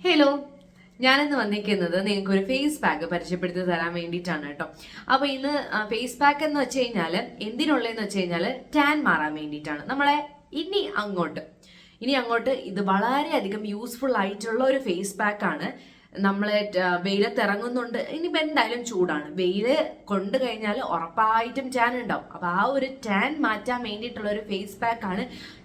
Hello, ഞാനിന്ന് വന്നിരിക്കുന്നത് നിങ്ങൾക്ക് ഒരു ഫേസ് പാക്ക് പരിചയപ്പെടുത്തി തരാൻ വേണ്ടിയിട്ടാണ് കേട്ടോ. അപ്പൊ ഇന്ന് ഫേസ് പാക്ക് എന്ന് വെച്ച് കഴിഞ്ഞാൽ എന്തിനുള്ളതെന്ന് വെച്ച് കഴിഞ്ഞാൽ ടാൻ മാറാൻ വേണ്ടിയിട്ടാണ്. നമ്മളെ ഇനി അങ്ങോട്ട് ഇത് വളരെയധികം യൂസ്ഫുൾ ആയിട്ടുള്ള ഒരു ഫേസ് പാക്ക് ആണ്. നമ്മളെ വെയിലത്ത് ഇറങ്ങുന്നുണ്ട്, ഇനിയിപ്പോൾ എന്തായാലും ചൂടാണ്, വെയില് കൊണ്ടു കഴിഞ്ഞാൽ ഉറപ്പായിട്ടും ടാൻ ഉണ്ടാവും. അപ്പൊ ആ ഒരു ടാൻ മാറ്റാൻ വേണ്ടിയിട്ടുള്ള ഒരു ഫേസ് പാക്ക് ആണ്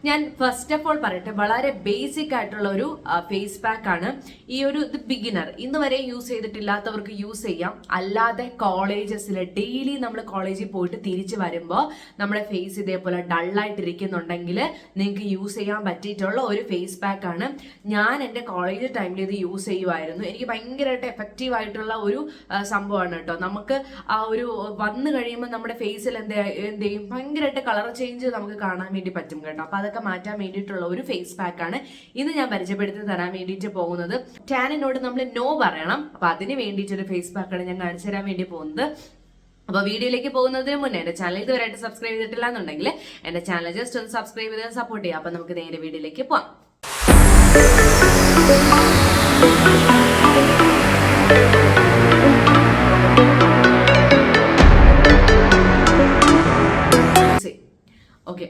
ഞാൻ ഫസ്റ്റ് ഓഫ് ഓൾ പറയട്ടെ. വളരെ ബേസിക് ആയിട്ടുള്ള ഒരു ഫേസ് പാക്ക് ആണ്. ഈ ഒരു ഇത് ബിഗിനർ ഇന്ന് വരെ യൂസ് ചെയ്തിട്ടില്ലാത്തവർക്ക് യൂസ് ചെയ്യാം. അല്ലാതെ കോളേജസിൽ ഡെയിലി നമ്മൾ കോളേജിൽ പോയിട്ട് തിരിച്ചു വരുമ്പോൾ നമ്മുടെ ഫേസ് ഇതേപോലെ ഡള്ളായിട്ടിരിക്കുന്നുണ്ടെങ്കിൽ നിങ്ങൾക്ക് യൂസ് ചെയ്യാൻ പറ്റിയിട്ടുള്ള ഒരു ഫേസ് പാക്ക് ആണ്. ഞാൻ എൻ്റെ കോളേജ് ടൈമിൽ ഇത് യൂസ് ചെയ്യുമായിരുന്നു. എനിക്ക് ഭയങ്കരമായിട്ട് എഫക്റ്റീവ് ആയിട്ടുള്ള ഒരു സംഭവമാണ് കേട്ടോ. നമുക്ക് ആ ഒരു വന്നു കഴിയുമ്പോൾ നമ്മുടെ ഫേസിൽ എന്ത് ചെയ്യും, ഭയങ്കരമായിട്ട് കളർ ചേഞ്ച് നമുക്ക് കാണാൻ വേണ്ടി പറ്റും കേട്ടോ. അപ്പൊ അതൊക്കെ മാറ്റാൻ വേണ്ടിയിട്ടുള്ള ഒരു ഫേസ് പാക്ക് ആണ് ഇന്ന് ഞാൻ പരിചയപ്പെടുത്തി തരാൻ വേണ്ടിയിട്ട് പോകുന്നത്. ടാനിനോട് നമ്മൾ നോ പറയണം. അപ്പൊ അതിന് വേണ്ടിയിട്ടൊരു ഫേസ് പാക്കാണ് ഞാൻ കാണിച്ചു തരാൻ വേണ്ടി പോകുന്നത്. അപ്പൊ വീഡിയോയിലേക്ക് പോകുന്നതിന് മുന്നേ എന്റെ ചാനൽ ഇതുവരെയായിട്ട് സബ്സ്ക്രൈബ് ചെയ്തിട്ടില്ല എന്നുണ്ടെങ്കിൽ എന്റെ ചാനൽ ജസ്റ്റ് ഒന്ന് സബ്സ്ക്രൈബ് ചെയ്ത് സപ്പോർട്ട് ചെയ്യാം. അപ്പൊ നമുക്ക് നേരെ വീഡിയോയിലേക്ക് പോവാം. ഓക്കെ,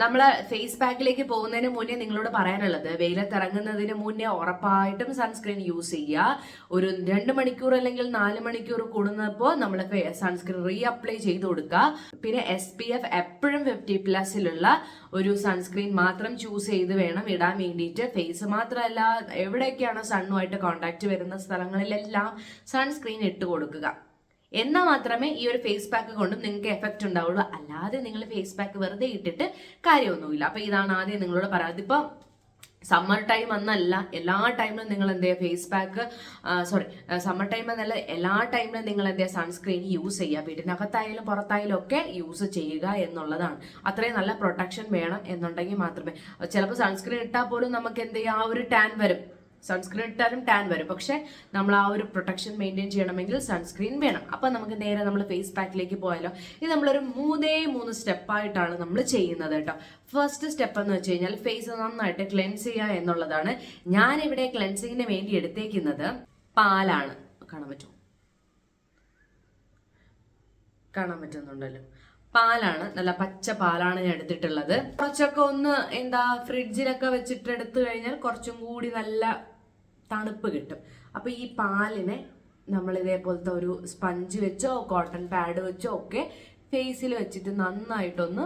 നമ്മളെ ഫേസ് പാക്കിലേക്ക് പോകുന്നതിന് മുന്നേ നിങ്ങളോട് പറയാനുള്ളത്, വെയിലത്തിറങ്ങുന്നതിന് മുന്നേ ഉറപ്പായിട്ടും സൺസ്ക്രീൻ യൂസ് ചെയ്യുക. ഒരു 2 മണിക്കൂർ അല്ലെങ്കിൽ 4 മണിക്കൂർ കൂടുന്നപ്പോൾ നമ്മൾ സൺസ്ക്രീൻ റീ അപ്ലൈ ചെയ്ത് കൊടുക്കുക. പിന്നെ SPF എപ്പോഴും 50+ ഒരു സൺസ്ക്രീൻ മാത്രം ചൂസ് ചെയ്ത് വേണം ഇടാൻ വേണ്ടിയിട്ട്. ഫേസ് മാത്രമല്ല, എവിടെയൊക്കെയാണോ സണ്ണുമായിട്ട് കോണ്ടാക്ട് വരുന്ന സ്ഥലങ്ങളിലെല്ലാം സൺസ്ക്രീൻ ഇട്ട് കൊടുക്കുക. എന്നാൽ മാത്രമേ ഈ ഒരു ഫേസ് പാക്ക് കൊണ്ടും നിങ്ങൾക്ക് എഫക്റ്റ് ഉണ്ടാവുള്ളൂ. അല്ലാതെ നിങ്ങൾ ഫേസ് പാക്ക് വെറുതെ ഇട്ടിട്ട് കാര്യമൊന്നുമില്ല. അപ്പൊ ഇതാണ് ആദ്യം നിങ്ങളോട് പറയാം. ഇപ്പം സമ്മർ ടൈം എന്നല്ല, എല്ലാ ടൈമിലും നിങ്ങൾ എന്ത് ചെയ്യുക, ഫേസ് പാക്ക് സമ്മർ ടൈം എന്നല്ല, എല്ലാ ടൈമിലും നിങ്ങൾ എന്ത് ചെയ്യുക, സൺസ്ക്രീൻ യൂസ് ചെയ്യുക. വീട്ടിനകത്തായാലും പുറത്തായാലും ഒക്കെ യൂസ് ചെയ്യുക എന്നുള്ളതാണ്. അത്രയും നല്ല പ്രൊട്ടക്ഷൻ വേണം എന്നുണ്ടെങ്കിൽ മാത്രമേ. ചിലപ്പോൾ സൺസ്ക്രീൻ ഇട്ടാൽ പോലും നമുക്ക് എന്ത് ചെയ്യുക, ആ ഒരു ടാൻ വരും. സൺസ്ക്രീൻ ഇട്ടാലും ടാൻ വരും. പക്ഷെ നമ്മൾ ആ ഒരു പ്രൊട്ടക്ഷൻ മെയിൻറ്റെയിൻ ചെയ്യണമെങ്കിൽ സൺസ്ക്രീൻ വേണം. അപ്പൊ നമുക്ക് നേരെ നമ്മൾ ഫേസ് പാക്കിലേക്ക് പോയാലോ. ഇത് നമ്മളൊരു 3 സ്റ്റെപ്പായിട്ടാണ് നമ്മൾ ചെയ്യുന്നത് കേട്ടോ. ഫസ്റ്റ് സ്റ്റെപ്പ് എന്ന് വെച്ച് കഴിഞ്ഞാൽ ഫേസ് നന്നായിട്ട് ക്ലെൻസ് ചെയ്യുക എന്നുള്ളതാണ്. ഞാനിവിടെ ക്ലെൻസിങ്ങിന് വേണ്ടി എടുത്തേക്കുന്നത് പാലാണ്. കാണാൻ പറ്റുന്നുണ്ടല്ലോ, പാലാണ്. നല്ല പച്ച പാലാണ് ഞാൻ എടുത്തിട്ടുള്ളത്. കുറച്ചൊക്കെ ഒന്ന് ഫ്രിഡ്ജിലൊക്കെ വെച്ചിട്ട് എടുത്തു കഴിഞ്ഞാൽ കുറച്ചും കൂടി നല്ല തണുപ്പ് കിട്ടും. അപ്പൊ ഈ പാലിനെ നമ്മൾ ഇതേപോലത്തെ ഒരു സ്പഞ്ച് വെച്ചോ കോട്ടൺ പാഡ് വെച്ചോ ഒക്കെ ഫേസിൽ വെച്ചിട്ട് നന്നായിട്ടൊന്ന്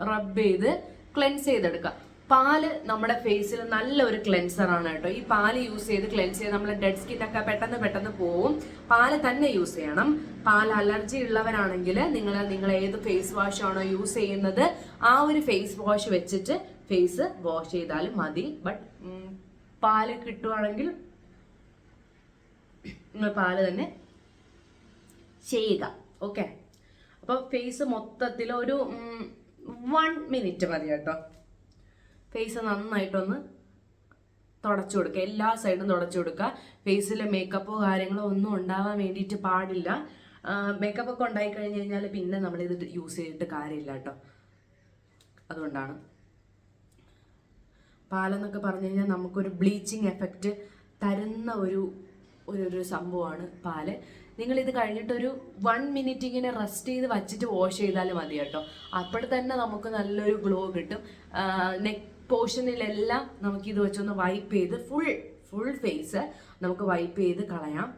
റബ്ബ് ചെയ്ത് ക്ലെൻസ് ചെയ്തെടുക്കുക. പാല് നമ്മുടെ ഫേസിൽ നല്ലൊരു ക്ലെൻസർ ആണ് കേട്ടോ. ഈ പാല് യൂസ് ചെയ്ത് ക്ലെൻസ് ചെയ്ത് നമ്മുടെ ഡെഡ് സ്കിൻ ഒക്കെ പെട്ടെന്ന് പോവും. പാല് തന്നെ യൂസ് ചെയ്യണം. പാൽ അലർജി ഉള്ളവരാണെങ്കിൽ നിങ്ങൾ ഏത് ഫേസ് വാഷ് ആണോ യൂസ് ചെയ്യുന്നത് ആ ഒരു ഫേസ് വാഷ് വെച്ചിട്ട് ഫേസ് വാഷ് ചെയ്താലും മതി. ബട്ട് പാല് കിട്ടുവാണെങ്കിൽ നിങ്ങൾ പാല് തന്നെ ചെയ്യുക. ഓക്കെ, അപ്പൊ ഫേസ് മൊത്തത്തിൽ ഒരു 1 മിനിറ്റ് മതി കേട്ടോ. ഫേസ് നന്നായിട്ടൊന്ന് തുടച്ചു കൊടുക്കുക, എല്ലാ സൈഡും തുടച്ചു കൊടുക്കുക. ഫേസിൽ മേക്കപ്പോ കാര്യങ്ങളോ ഒന്നും ഉണ്ടാവാൻ വേണ്ടിയിട്ട് പാടില്ല. മേക്കപ്പ് ഒക്കെ ഉണ്ടായി കഴിഞ്ഞ് കഴിഞ്ഞാൽ പിന്നെ നമ്മളിത് യൂസ് ചെയ്തിട്ട് കാര്യമില്ല കേട്ടോ. അതുകൊണ്ടാണ് പാലെന്നൊക്കെ പറഞ്ഞു കഴിഞ്ഞാൽ നമുക്കൊരു ബ്ലീച്ചിങ് എഫക്റ്റ് തരുന്ന ഒരു സംഭവമാണ് പാല്. നിങ്ങളിത് കഴിഞ്ഞിട്ടൊരു 1 മിനിറ്റ് ഇങ്ങനെ റെസ്റ്റ് ചെയ്ത് വച്ചിട്ട് വാഷ് ചെയ്താലും മതി കേട്ടോ. അപ്പോൾ തന്നെ നമുക്ക് നല്ലൊരു ഗ്ലോ കിട്ടും. നെക്ക് പോർഷനിലെല്ലാം നമുക്കിത് വെച്ചൊന്ന് വൈപ്പ് ചെയ്ത് ഫുൾ ഫേസ് നമുക്ക് വൈപ്പ് ചെയ്ത് കളയാം.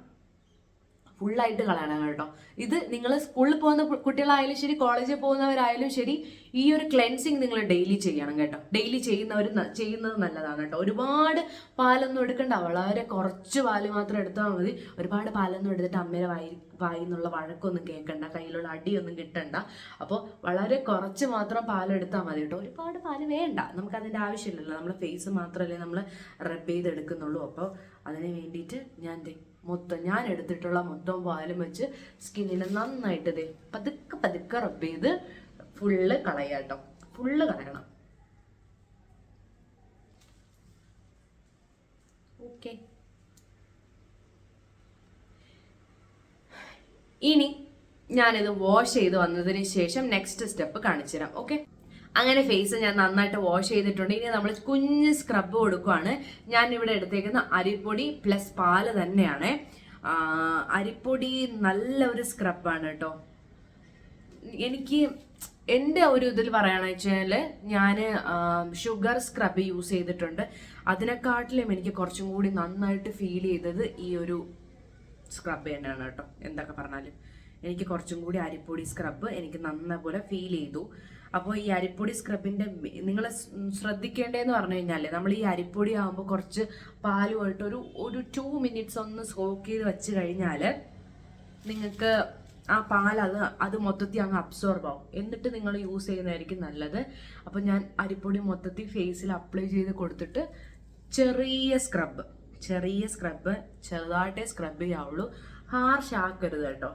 ഫുള്ളായിട്ട് കളയണം കേട്ടോ. ഇത് നിങ്ങൾ സ്കൂളിൽ പോകുന്ന കുട്ടികളായാലും ശരി, കോളേജിൽ പോകുന്നവരായാലും ശരി, ഈ ഒരു ക്ലെൻസിങ് നിങ്ങൾ ഡെയിലി ചെയ്യണം കേട്ടോ. ഡെയിലി ചെയ്യുന്നത് നല്ലതാണ് കേട്ടോ. ഒരുപാട് പാലൊന്നും എടുക്കണ്ട, വളരെ കുറച്ച് പാല് മാത്രം എടുത്താൽ മതി. ഒരുപാട് പാലൊന്നും എടുത്തിട്ട് അമ്മയുടെ വായിന്നുള്ള വഴക്കൊന്നും കേൾക്കണ്ട, കയ്യിലുള്ള അടിയൊന്നും കിട്ടണ്ട. അപ്പോൾ വളരെ കുറച്ച് മാത്രം പാലെടുത്താൽ മതി കേട്ടോ. ഒരുപാട് പാല് വേണ്ട, നമുക്കതിൻ്റെ ആവശ്യമില്ലല്ലോ. നമ്മളെ ഫേസ് മാത്രമല്ലേ നമ്മൾ റബ്ബ് ചെയ്തെടുക്കുന്നുള്ളൂ. അപ്പോൾ അതിന് വേണ്ടിയിട്ട് ഞാൻ എടുത്തിട്ടുള്ള മൊത്തം പാലും വെച്ച് സ്കിന്നിനെ നന്നായിട്ട് പതുക്കെ റബ്ബ് ചെയ്ത് ഫുള്ള് കളയാട്ടോ. ഫുള്ള് കളയണം. ഓക്കെ, ഇനി ഞാനിത് വാഷ് ചെയ്ത് വന്നതിന് ശേഷം നെക്സ്റ്റ് സ്റ്റെപ്പ് കാണിച്ചു തരാം. ഓക്കെ, അങ്ങനെ ഫേസ് ഞാൻ നന്നായിട്ട് വാഷ് ചെയ്തിട്ടുണ്ട്. ഇനി നമ്മൾ കുഞ്ഞ് സ്ക്രബ് കൊടുക്കുവാണ്. ഞാൻ ഇവിടെ എടുത്തേക്കുന്ന അരിപ്പൊടി പ്ലസ് പാല് തന്നെയാണ്. അരിപ്പൊടി നല്ല ഒരു സ്ക്രബാണ് കേട്ടോ. എനിക്ക് എൻ്റെ ഒരു ഇതിൽ പറയുകയാണെന്ന് വെച്ചാൽ ഞാൻ ഷുഗർ സ്ക്രബ് യൂസ് ചെയ്തിട്ടുണ്ട്. അതിനെക്കാട്ടിലും എനിക്ക് കുറച്ചും കൂടി നന്നായിട്ട് ഫീൽ ചെയ്തത് ഈ ഒരു സ്ക്രബ് തന്നെയാണ് കേട്ടോ. എന്തൊക്കെ പറഞ്ഞാലും എനിക്ക് കുറച്ചും കൂടി അരിപ്പൊടി സ്ക്രബ് എനിക്ക് നന്നപോലെ ഫീൽ ചെയ്തു. അപ്പോൾ ഈ അരിപ്പൊടി സ്ക്രബിൻ്റെ നിങ്ങൾ ശ്രദ്ധിക്കേണ്ടതെന്ന് പറഞ്ഞു കഴിഞ്ഞാൽ, നമ്മൾ ഈ അരിപ്പൊടി ആകുമ്പോൾ കുറച്ച് പാലുമായിട്ട് ഒരു 2 മിനിറ്റ്സ് ഒന്ന് സോക്ക് ചെയ്ത് വെച്ച് കഴിഞ്ഞാൽ നിങ്ങൾക്ക് ആ പാൽ അത് മൊത്തത്തിൽ അങ്ങ് അബ്സോർബ് ആവും. എന്നിട്ട് നിങ്ങൾ യൂസ് ചെയ്യുന്നതായിരിക്കും നല്ലത്. അപ്പോൾ ഞാൻ അരിപ്പൊടി മൊത്തത്തിൽ ഫേസിൽ അപ്ലൈ ചെയ്ത് കൊടുത്തിട്ട് ചെറിയ സ്ക്രബ് ചെറുതായിട്ടേ സ്ക്രബ് ചെയ്യാവുള്ളൂ. ഹാർഷ് ആക്കരുത് കേട്ടോ.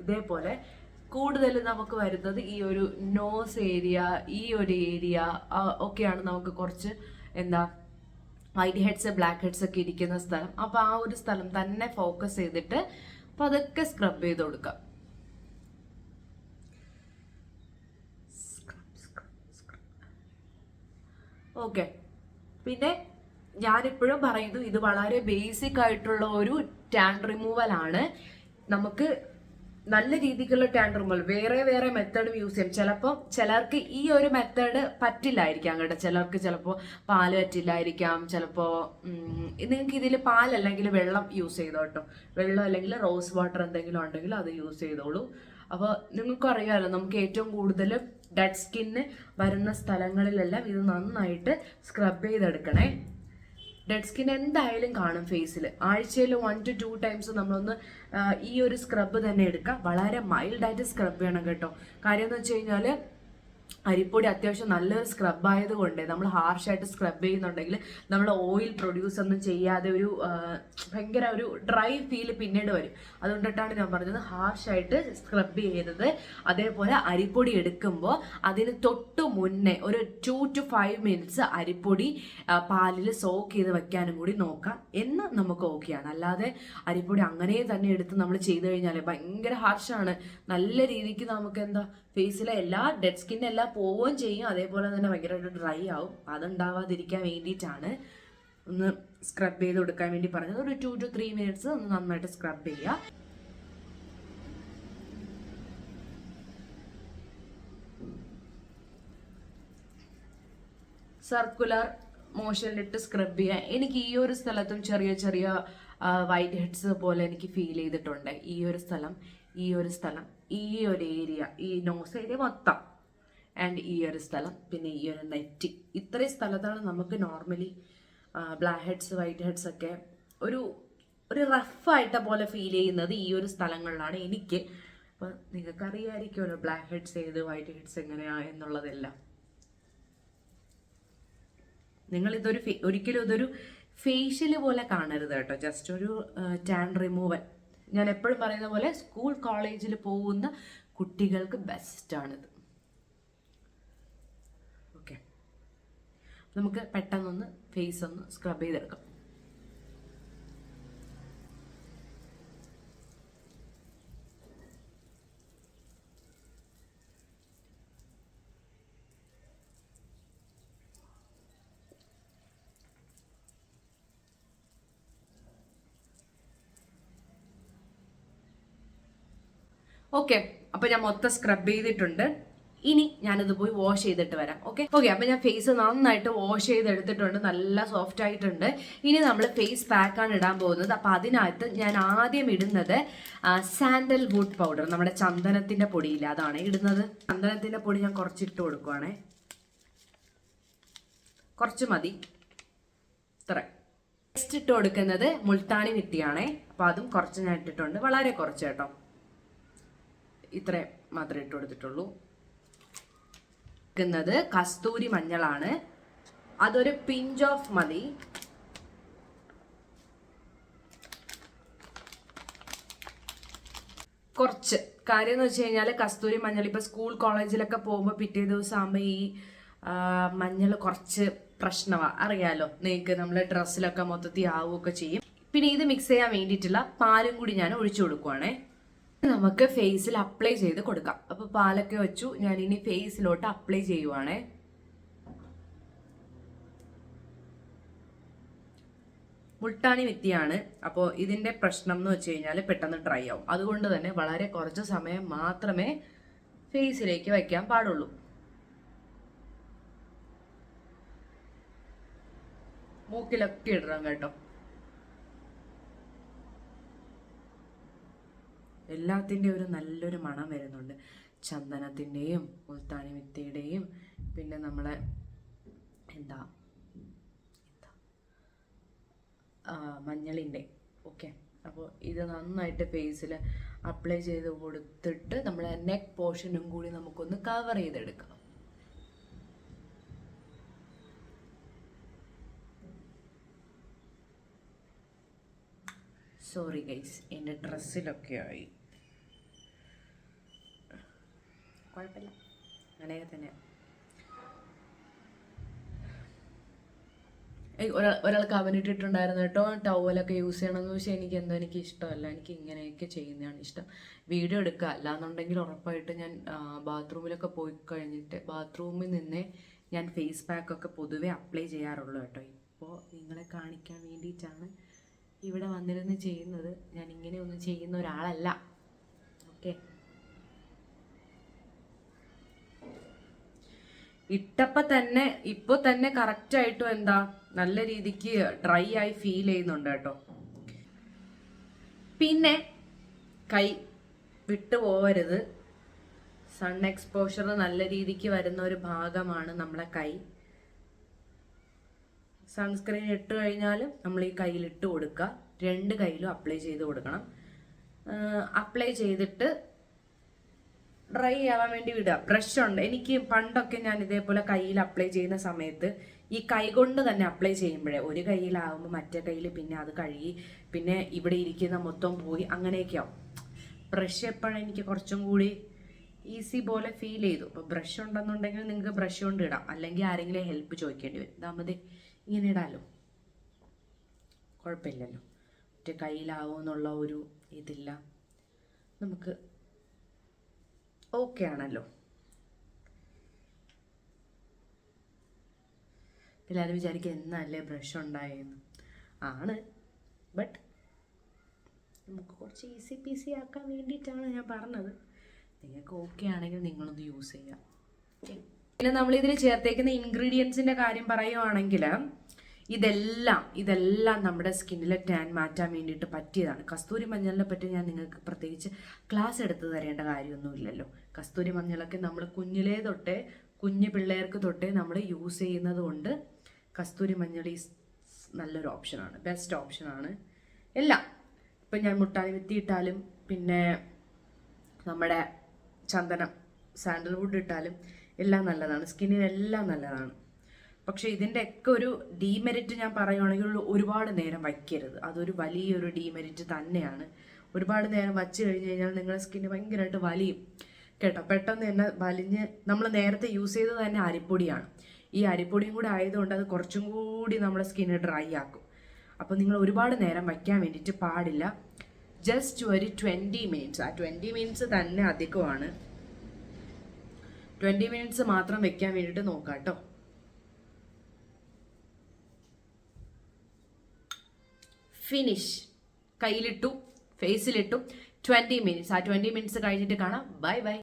ഇതേപോലെ കൂടുതൽ നമുക്ക് വരുന്നത് ഈ ഒരു നോസ് ഏരിയ, ഈ ഒരു ഏരിയ ഒക്കെയാണ് നമുക്ക് കുറച്ച് വൈറ്റ് ഹെഡ്സ് ബ്ലാക്ക് ഹെഡ്സ് ഒക്കെ ഇരിക്കുന്ന സ്ഥലം. അപ്പോൾ ആ ഒരു സ്ഥലം തന്നെ ഫോക്കസ് ചെയ്തിട്ട് അപ്പോൾ അതൊക്കെ സ്ക്രബ് ചെയ്ത് കൊടുക്കാം. ഓക്കെ, പിന്നെ ഞാനിപ്പോഴും പറയുന്നു, ഇത് വളരെ ബേസിക് ആയിട്ടുള്ള ഒരു ടാൻ റിമൂവൽ ആണ്. നമുക്ക് നല്ല രീതിക്കുള്ള ടാൻ റിമൂവൽ വേറെ മെത്തേഡ് യൂസ് ചെയ്യും. ചിലപ്പോൾ ചിലർക്ക് ഈ ഒരു മെത്തേഡ് പറ്റില്ലായിരിക്കാം കേട്ടോ. ചിലർക്ക് ചിലപ്പോൾ പാല് പറ്റില്ലായിരിക്കാം. ചിലപ്പോൾ നിങ്ങൾക്ക് ഇതിൽ പാലല്ലെങ്കിൽ വെള്ളം യൂസ് ചെയ്തോ കേട്ടോ. വെള്ളം അല്ലെങ്കിൽ റോസ് വാട്ടർ എന്തെങ്കിലും ഉണ്ടെങ്കിൽ അത് യൂസ് ചെയ്തോളൂ. അപ്പോൾ നിങ്ങൾക്കും അറിയാമല്ലോ, നമുക്ക് ഏറ്റവും കൂടുതൽ ഡെഡ് സ്കിന്ന് വരുന്ന സ്ഥലങ്ങളിലെല്ലാം ഇത് നന്നായിട്ട് സ്ക്രബ് ചെയ്തെടുക്കണേ. ഡെഡ് സ്കിൻ എന്തായാലും കാണും ഫേസിൽ. ആഴ്ചയിൽ 1 to 2 ടൈംസ് നമ്മളൊന്ന് ഈ ഒരു സ്ക്രബ് തന്നെ എടുക്കുക. വളരെ മൈൽഡായിട്ട് സ്ക്രബ് ചെയ്യണം കേട്ടോ. കാര്യം എന്ന് വെച്ച് കഴിഞ്ഞാൽ അരിപ്പൊടി അത്യാവശ്യം നല്ലൊരു സ്ക്രബ് ആയതുകൊണ്ട് നമ്മൾ ഹാർഷായിട്ട് സ്ക്രബ് ചെയ്യുന്നുണ്ടെങ്കിൽ നമ്മൾ ഓയിൽ പ്രൊഡ്യൂസ് ഒന്നും ചെയ്യാതെ ഭയങ്കര ഒരു ഡ്രൈ ഫീൽ പിന്നീട് വരും. അതുകൊണ്ടിട്ടാണ് ഞാൻ പറഞ്ഞത് ഹാർഷായിട്ട് സ്ക്രബ് ചെയ്തത്. അതേപോലെ അരിപ്പൊടി എടുക്കുമ്പോൾ അതിന് തൊട്ട് മുന്നേ ഒരു 2 to 5 മിനിറ്റ്സ് അരിപ്പൊടി പാലിൽ സോക്ക് ചെയ്ത് വെക്കാനും കൂടി നോക്കാം. എന്ന് നമുക്ക് ഓക്കെയാണ്. അല്ലാതെ അരിപ്പൊടി അങ്ങനെ തന്നെ എടുത്ത് നമ്മൾ ചെയ്ത് കഴിഞ്ഞാൽ ഭയങ്കര ഹാർഷാണ്. നല്ല രീതിക്ക് നമുക്ക് ഫേസിലെ എല്ലാ ഡെഡ് സ്കിൻ എല്ലാം പോവുകയും ചെയ്യും. അതേപോലെ തന്നെ ഭയങ്കരമായിട്ട് ഡ്രൈ ആവും. അതുണ്ടാവാതിരിക്കാൻ വേണ്ടിയിട്ടാണ് ഒന്ന് സ്ക്രബ് ചെയ്ത് കൊടുക്കാൻ വേണ്ടി പറഞ്ഞത്. ഒരു 2 to 3 മിനിറ്റ്സ് ഒന്ന് നന്നായിട്ട് സ്ക്രബ് ചെയ്യുക. സർക്കുലർ മോഷനിലിട്ട് സ്ക്രബ് ചെയ്യുക. എനിക്ക് ഈ ഒരു സ്ഥലത്തും ചെറിയ വൈറ്റ് ഹെഡ്സ് പോലെ എനിക്ക് ഫീൽ ചെയ്തിട്ടുണ്ട്. ഈ ഒരു സ്ഥലം, ഈ ഒരു ഏരിയ, ഈ നോസ് ഏരിയ മൊത്തം, ആൻഡ് ഈ ഒരു സ്ഥലം, പിന്നെ ഈ ഒരു നെറ്റി, ഇത്രയും സ്ഥലത്താണ് നമുക്ക് normally black heads white heads ഒക്കെ ഒരു റഫായിട്ട പോലെ ഫീൽ ചെയ്യുന്നത് ഈ ഒരു സ്ഥലങ്ങളിലാണ് എനിക്ക്. അപ്പോൾ നിങ്ങൾക്ക് അറിയാമായിരിക്കുമല്ലോ ബ്ലാക്ക് ഹെഡ്സ് ഏത് വൈറ്റ് ഹെഡ്സ് എങ്ങനെയാണ് എന്നുള്ളതെല്ലാം. ഒരിക്കലും ഇതൊരു ഫേഷ്യൽ പോലെ കാണരുത് കേട്ടോ. ജസ്റ്റ് ഒരു ടാൻ റിമൂവൽ. ഞാൻ എപ്പോഴും പറയുന്ന പോലെ സ്കൂൾ കോളേജിൽ പോകുന്ന കുട്ടികൾക്ക് ബെസ്റ്റാണിത്. ഓക്കെ, നമുക്ക് പെട്ടെന്നൊന്ന് ഫേസ് ഒന്ന് സ്ക്രബ് ചെയ്തെടുക്കാം. ഓക്കെ, അപ്പോൾ ഞാൻ മൊത്തം സ്ക്രബ് ചെയ്തിട്ടുണ്ട്. ഇനി ഞാനത് പോയി വാഷ് ചെയ്തിട്ട് വരാം. ഓക്കെ, അപ്പോൾ ഞാൻ ഫേസ് നന്നായിട്ട് വാഷ് ചെയ്തെടുത്തിട്ടുണ്ട്. നല്ല സോഫ്റ്റ് ആയിട്ടുണ്ട്. ഇനി നമ്മൾ ഫേസ് പാക്കാണ് ഇടാൻ പോകുന്നത്. അപ്പോൾ അതിനകത്ത് ഞാൻ ആദ്യം ഇടുന്നത് സാൻഡൽവുഡ് പൗഡർ, നമ്മുടെ ചന്ദനത്തിൻ്റെ പൊടിയില്ല, അതാണ് ഇടുന്നത്. ചന്ദനത്തിൻ്റെ പൊടി ഞാൻ കുറച്ചിട്ട് കൊടുക്കുവാണേ. കുറച്ച് മതി, ഇത്ര. നെക്സ്റ്റ് ഇട്ട് കൊടുക്കുന്നത് മുൾട്ടാണി മിട്ടിയാണേ. അപ്പോൾ അതും കുറച്ച് ഞാൻ ഇട്ടിട്ടുണ്ട്, വളരെ കുറച്ച് കേട്ടോ. ഇത്ര മാത്രമേ ഇട്ട് കൊടുത്തിട്ടുള്ളൂ. കസ്തൂരി മഞ്ഞളാണ്, അതൊരു പിഞ്ച് ഓഫ് മതി. കുറച്ച് കാര്യം എന്ന് വെച്ച് കഴിഞ്ഞാൽ കസ്തൂരി മഞ്ഞൾ ഇപ്പോൾ സ്കൂൾ കോളേജിലൊക്കെ പോകുമ്പോൾ പിറ്റേ ദിവസം ആകുമ്പോൾ ഈ മഞ്ഞൾ കുറച്ച് പ്രശ്നമാണ്, അറിയാലോ നിങ്ങൾക്ക്. നമ്മൾ ഡ്രസ്സിലൊക്കെ മൊത്തത്തിൽ ആവുകയൊക്കെ ചെയ്യും. പിന്നെ ഇത് മിക്സ് ചെയ്യാൻ വേണ്ടിയിട്ടുള്ള പാലും കൂടി ഞാൻ ഒഴിച്ചു കൊടുക്കുവാണേ. നമുക്ക് ഫേസിൽ അപ്ലൈ ചെയ്ത് കൊടുക്കാം. അപ്പോൾ പാലൊക്കെ വെച്ചു, ഞാൻ ഇനി ഫേസിലോട്ട് അപ്ലൈ ചെയ്യുവാണേ. മുൾട്ടാണി മിത്തിയാണ്. അപ്പോൾ ഇതിന്റെ പ്രശ്നം എന്ന് വെച്ച് കഴിഞ്ഞാൽ പെട്ടെന്ന് ഡ്രൈ ആവും. അതുകൊണ്ട് തന്നെ വളരെ കുറച്ച് സമയം മാത്രമേ ഫേസിലേക്ക് വയ്ക്കാൻ പാടുള്ളൂ. മൂക്കിലൊക്കെ ഇടണം കേട്ടോ. എല്ലാത്തിൻ്റെ ഒരു നല്ലൊരു മണം വരുന്നുണ്ട്. ചന്ദനത്തിൻ്റെയും മുൾത്താനി മിത്തിയുടെയും പിന്നെ നമ്മളെ എന്താ മഞ്ഞളിൻ്റെ ഓക്കെ. അപ്പോൾ ഇത് നന്നായിട്ട് ഫേസിൽ അപ്ലൈ ചെയ്ത് കൊടുത്തിട്ട് നമ്മുടെ നെക്ക് പോർഷനും കൂടി നമുക്കൊന്ന് കവർ ചെയ്തെടുക്കാം. സോറി ഗൈസ്, എൻ്റെ ഡ്രസ്സിലൊക്കെ ആയി. കുഴപ്പമില്ല, അങ്ങനെ തന്നെ. ഒരാൾ കമന്റ് ഇട്ടിട്ടുണ്ടായിരുന്നു കേട്ടോ, ടവലൊക്കെ യൂസ് ചെയ്യണമെന്ന് ചോദിച്ചാൽ എനിക്ക് ഇഷ്ടമല്ല. എനിക്ക് ഇങ്ങനെയൊക്കെ ചെയ്യുന്നതാണ് ഇഷ്ടം. വീഡിയോ എടുക്കുക, അല്ലാന്നുണ്ടെങ്കിൽ ഉറപ്പായിട്ട് ഞാൻ ബാത്റൂമിലൊക്കെ പോയി കഴിഞ്ഞിട്ട് ബാത്റൂമിൽ നിന്നേ ഞാൻ ഫേസ് പാക്കൊക്കെ പൊതുവെ അപ്ലൈ ചെയ്യാറുള്ളൂ കേട്ടോ. ഇപ്പോൾ നിങ്ങളെ കാണിക്കാൻ വേണ്ടിയിട്ടാണ് ഇവിടെ വന്നിരുന്ന് ചെയ്യുന്നത്. ഞാൻ ഇങ്ങനെയൊന്നും ചെയ്യുന്ന ഒരാളല്ല. ഓക്കെ, ഇട്ടപ്പോൾ തന്നെ ഇപ്പോൾ തന്നെ കറക്റ്റായിട്ടും എന്താ നല്ല രീതിക്ക് ഡ്രൈ ആയി ഫീൽ ചെയ്യുന്നുണ്ട് കേട്ടോ. പിന്നെ കൈ വിട്ടു പോവരുത്. സൺ എക്സ്പോഷർ നല്ല രീതിക്ക് വരുന്ന ഒരു ഭാഗമാണ് നമ്മളെ കൈ. സൺസ്ക്രീൻ ഇട്ട് കഴിഞ്ഞാലും നമ്മൾ ഈ കയ്യിൽ ഇട്ട് കൊടുക്കുക. 2 കൈയിലും അപ്ലൈ ചെയ്ത് കൊടുക്കണം. അപ്ലൈ ചെയ്തിട്ട് ഡ്രൈ ആവാൻ വേണ്ടി വിടുക. ബ്രഷ് ഉണ്ട്. എനിക്ക് പണ്ടൊക്കെ ഞാൻ ഇതേപോലെ കയ്യിൽ അപ്ലൈ ചെയ്യുന്ന സമയത്ത് ഈ കൈ കൊണ്ട് തന്നെ അപ്ലൈ ചെയ്യുമ്പോഴേ ഒരു കയ്യിലാവുമ്പോൾ മറ്റേ കയ്യിൽ പിന്നെ അത് കഴുകി പിന്നെ ഇവിടെ ഇരിക്കുന്ന മൊത്തം പോയി അങ്ങനെയൊക്കെ ആവും. ബ്രഷ് എപ്പോഴും എനിക്ക് കുറച്ചും കൂടി ഈസി പോലെ ഫീൽ ചെയ്തു. അപ്പോൾ ബ്രഷ് ഉണ്ടെന്നുണ്ടെങ്കിൽ നിങ്ങൾക്ക് ബ്രഷ് കൊണ്ട് ഇടാം, അല്ലെങ്കിൽ ആരെങ്കിലും ഹെൽപ്പ് ചോദിക്കേണ്ടി വരും. ഇതാകുമ്പോൾ ഇങ്ങനെ ഇടാമല്ലോ, കുഴപ്പമില്ലല്ലോ. മറ്റേ കയ്യിലാവും എന്നുള്ള ഒരു ഇതില്ല, നമുക്ക് ഓക്കെ ആണല്ലോ. എല്ലാവരും വിചാരിക്കുക എന്നല്ലേ ബ്രഷ് ഉണ്ടായെന്ന്. ആണ്, ബട്ട് നമുക്ക് കുറച്ച് ഈസി പീസി ആക്കാൻ വേണ്ടിയിട്ടാണ് ഞാൻ പറഞ്ഞത്. നിങ്ങൾക്ക് ഓക്കെ ആണെങ്കിൽ നിങ്ങളൊന്ന് യൂസ് ചെയ്യാം. പിന്നെ നമ്മളിതിൽ ചേർത്തേക്കുന്ന ഇൻഗ്രീഡിയൻസിൻ്റെ കാര്യം പറയുവാണെങ്കിൽ ഇതെല്ലാം നമ്മുടെ സ്കിന്നിലെ ടാൻ മാറ്റാൻ വേണ്ടിയിട്ട് പറ്റിയതാണ്. കസ്തൂരി മഞ്ഞളിനെ പറ്റി ഞാൻ നിങ്ങൾക്ക് പ്രത്യേകിച്ച് ക്ലാസ് എടുത്ത് തരേണ്ട കാര്യമൊന്നുമില്ലല്ലോ. കസ്തൂരി മഞ്ഞളൊക്കെ നമ്മൾ കുഞ്ഞിലേ തൊട്ടേ കുഞ്ഞു പിള്ളേർക്ക് തൊട്ടേ നമ്മൾ യൂസ് ചെയ്യുന്നത് കൊണ്ട് കസ്തൂരി മഞ്ഞൾ ഈസ് നല്ലൊരു ഓപ്ഷനാണ്, ബെസ്റ്റ് ഓപ്ഷനാണ്. എല്ലാം ഇപ്പം ഞാൻ മുട്ടാണി വിത്തി ഇട്ടാലും പിന്നെ നമ്മുടെ ചന്ദനം സാൻഡൽവുഡ് ഇട്ടാലും എല്ലാം നല്ലതാണ്, സ്കിന്നിനെല്ലാം നല്ലതാണ്. പക്ഷേ ഇതിൻ്റെയൊക്കെ ഒരു ഡീമെറിറ്റ് ഞാൻ പറയുകയാണെങ്കിൽ ഒരുപാട് നേരം വയ്ക്കരുത്. അതൊരു വലിയൊരു ഡീമെറിറ്റ് തന്നെയാണ്. ഒരുപാട് നേരം വച്ച് കഴിഞ്ഞ് കഴിഞ്ഞാൽ നിങ്ങളുടെ സ്കിന്ന് ഭയങ്കരമായിട്ട് വലിയും കേട്ടോ. പെട്ടെന്ന് തന്നെ വലിഞ്ഞ് നമ്മൾ നേരത്തെ യൂസ് ചെയ്തത് തന്നെ അരിപ്പൊടിയാണ്. ഈ അരിപ്പൊടിയും കൂടെ ആയതുകൊണ്ട് അത് കുറച്ചും കൂടി നമ്മുടെ സ്കിന്ന് ഡ്രൈ ആക്കും. അപ്പോൾ നിങ്ങൾ ഒരുപാട് നേരം വയ്ക്കാൻ വേണ്ടിയിട്ട് പാടില്ല. ജസ്റ്റ് ഒരു 20 മിനിറ്റ്സ്, ആ 20 മിനിറ്റ്സ് തന്നെ അധികമാണ്. 20 മിനിറ്റ്സ് മാത്രം വെക്കാൻ വേണ്ടിയിട്ട് നോക്കാം കേട്ടോ. ഫിനിഷ്. കയ്യിലിട്ടു, ഫേസിലിട്ടു, 20 മിനിറ്റ്സ്. ആ 20 മിനിറ്റ്സ് കഴിഞ്ഞിട്ട് കാണാം. Bye bye.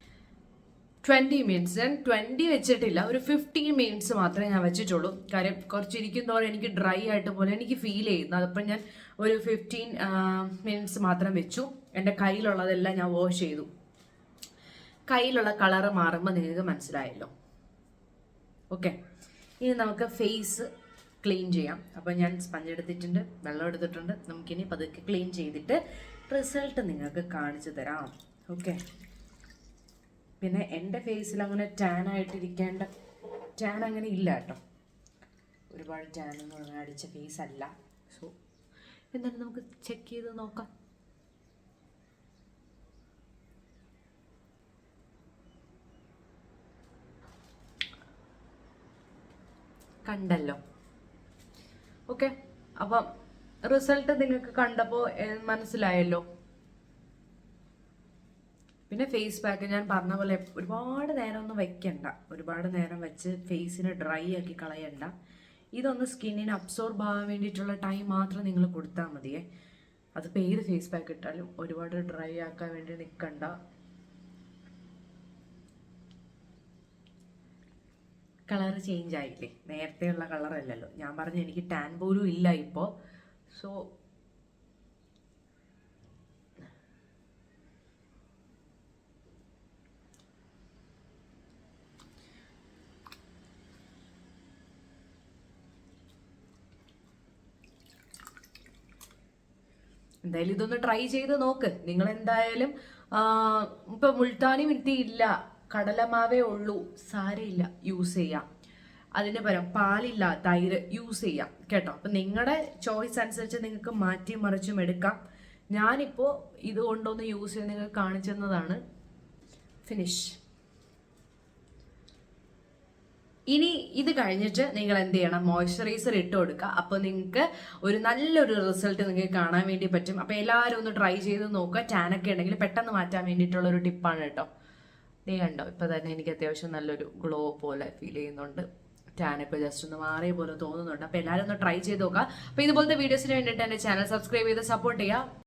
20 മിനിറ്റ്സ് ഞാൻ 20 വെച്ചിട്ടില്ല, ഒരു 15 മിനിറ്റ്സ് മാത്രമേ ഞാൻ വെച്ചിട്ടുള്ളൂ. കാര്യം കുറച്ചിരിക്കും തോറും എനിക്ക് ഡ്രൈ ആയിട്ട് പോലെ എനിക്ക് ഫീൽ ചെയ്യുന്നു. അതപ്പം ഞാൻ ഒരു 15 മിനിറ്റ്സ് മാത്രം വെച്ചു. എൻ്റെ കയ്യിലുള്ളതെല്ലാം ഞാൻ വാഷ് ചെയ്തു. കയ്യിലുള്ള കളറ് മാറുമ്പോൾ നിങ്ങൾക്ക് മനസ്സിലായല്ലോ. ഓക്കെ, ഇനി നമുക്ക് ഫേസ് ക്ലീൻ ചെയ്യാം. അപ്പോൾ ഞാൻ സ്പഞ്ച് എടുത്തിട്ടുണ്ട്, വെള്ളം എടുത്തിട്ടുണ്ട്. നമുക്കിനി പതുക്കെ ക്ലീൻ ചെയ്തിട്ട് റിസൾട്ട് നിങ്ങൾക്ക് കാണിച്ചു തരാം. ഓക്കെ, പിന്നെ എൻ്റെ ഫേസിൽ അങ്ങനെ ടാൻ ആയിട്ടിരിക്കേണ്ട ടാൻ അങ്ങനെ ഇല്ല കേട്ടോ. ഒരുപാട് ടാൻ എന്ന് പറഞ്ഞാൽ അടിച്ച ഫേസ് അല്ല. സോ എന്നാലും നമുക്ക് ചെക്ക് ചെയ്ത് നോക്കാം. കണ്ടല്ലോ. ഓക്കെ, അപ്പം റിസൾട്ട് നിങ്ങൾക്ക് കണ്ടപ്പോൾ മനസ്സിലായല്ലോ. പിന്നെ ഫേസ് പാക്ക് ഞാൻ പറഞ്ഞ പോലെ ഒരുപാട് നേരം ഒന്നും വെക്കണ്ട, ഒരുപാട് നേരം വെച്ച് ഫേസിനെ ഡ്രൈ ആക്കി കളയണ്ട. ഇതൊന്ന് സ്കിന്നിന് അബ്സോർബ് ആവാൻ വേണ്ടിയിട്ടുള്ള ടൈം മാത്രം നിങ്ങൾ കൊടുത്താൽ മതിയേ. അതിപ്പോൾ ഏത് ഫേസ് പാക്ക് ഇട്ടാലും ഒരുപാട് ഡ്രൈ ആക്കാൻ വേണ്ടി നിൽക്കണ്ട. കളർ ചേഞ്ച് ആയില്ലേ, നേരത്തെയുള്ള കളറല്ലല്ലോ. ഞാൻ പറഞ്ഞു എനിക്ക് ടാൻ പോലും ഇല്ല ഇപ്പോൾ. സോ എന്തായാലും ഇതൊന്ന് ട്രൈ ചെയ്ത് നോക്ക്. നിങ്ങൾ എന്തായാലും ഇപ്പൊ മുൾട്ടാനി മിട്ടി ഇല്ല, കടലമാവേ ഉള്ളൂ, സാരയില്ല, യൂസ് ചെയ്യാം. അതിന് പകരം പാലില്ല, തൈര് യൂസ് ചെയ്യാം കേട്ടോ. അപ്പൊ നിങ്ങളുടെ ചോയ്സ് അനുസരിച്ച് നിങ്ങൾക്ക് മാറ്റി മറിച്ചും എടുക്കാം. ഞാനിപ്പോ ഇതുകൊണ്ടൊന്ന് യൂസ് ചെയ്ത് നിങ്ങൾക്ക് കാണിച്ചെന്നതാണ്. ഫിനിഷ്. ഇനി ഇത് കഴിഞ്ഞിട്ട് നിങ്ങൾ എന്ത് ചെയ്യണം, മോയ്സ്ചറൈസർ ഇട്ട് കൊടുക്കുക. അപ്പോൾ നിങ്ങൾക്ക് ഒരു നല്ലൊരു റിസൾട്ട് നിങ്ങൾക്ക് കാണാൻ വേണ്ടി പറ്റും. അപ്പോൾ എല്ലാവരും ഒന്ന് ട്രൈ ചെയ്ത് നോക്കുക. ടാനൊക്കെ ഉണ്ടെങ്കിൽ പെട്ടെന്ന് മാറ്റാൻ വേണ്ടിയിട്ടുള്ള ഒരു ടിപ്പാണ് കേട്ടോ. നീ കണ്ടോ, ഇപ്പം തന്നെ എനിക്ക് അത്യാവശ്യം നല്ലൊരു ഗ്ലോ പോലെ ഫീൽ ചെയ്യുന്നുണ്ട്. ടാനൊക്കെ ജസ്റ്റ് ഒന്ന് മാറിയ പോലെ തോന്നുന്നുണ്ട്. അപ്പോൾ എല്ലാവരും ഒന്ന് ട്രൈ ചെയ്ത് നോക്കുക. അപ്പോൾ ഇതുപോലത്തെ വീഡിയോസിന് വേണ്ടിയിട്ട് എൻ്റെ ചാനൽ സബ്സ്ക്രൈബ് ചെയ്ത് സപ്പോർട്ട് ചെയ്യുക.